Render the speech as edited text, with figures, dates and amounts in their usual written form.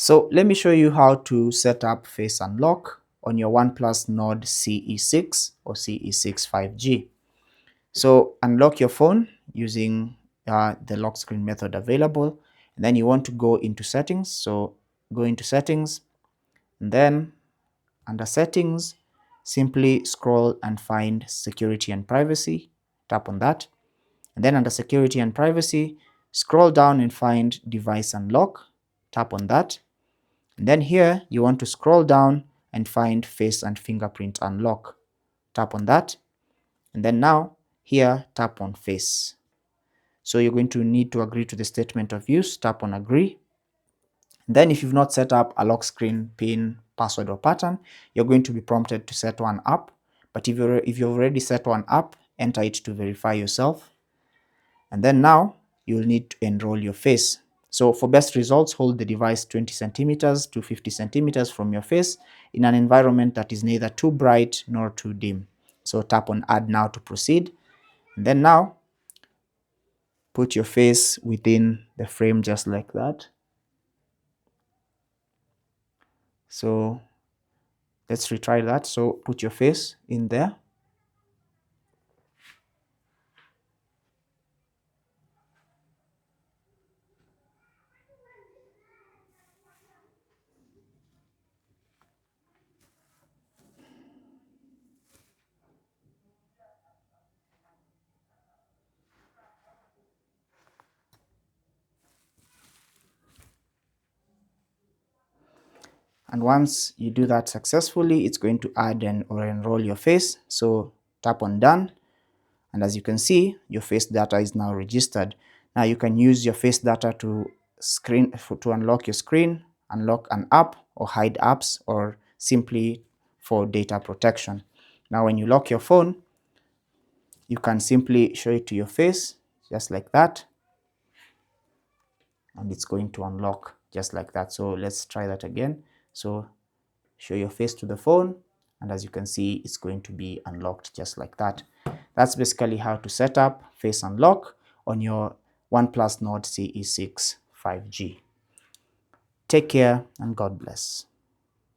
So let me show you how to set up face unlock on your OnePlus Nord CE6 or CE6 5G. So unlock your phone using the lock screen method available, and then you want to go into settings. So go into settings, and then under settings, simply scroll and find security and privacy. Tap on that, and then under security and privacy, scroll down and find device unlock. Tap on that. And then here you want to scroll down and find face and fingerprint unlock. Tap on that. And then now here tap on face. So you're going to need to agree to the statement of use. Tap on agree. And then if you've not set up a lock screen pin, password or pattern, you're going to be prompted to set one up. But if you've already set one up, enter it to verify yourself. And then now you'll need to enroll your face. So for best results, hold the device 20 centimeters to 50 centimeters from your face in an environment that is neither too bright nor too dim. So tap on add now to proceed. And then now put your face within the frame just like that. So let's retry that. So put your face in there. And once you do that successfully, it's going to add or enroll your face. So tap on done. And as you can see, your face data is now registered. Now you can use your face data to unlock your screen, unlock an app or hide apps, or simply for data protection. Now when you lock your phone, you can simply show it to your face just like that, and it's going to unlock just like that. So let's try that again. So show your face to the phone, and as you can see, it's going to be unlocked just like that. That's basically how to set up face unlock on your OnePlus Nord CE6 5G. Take care and God bless.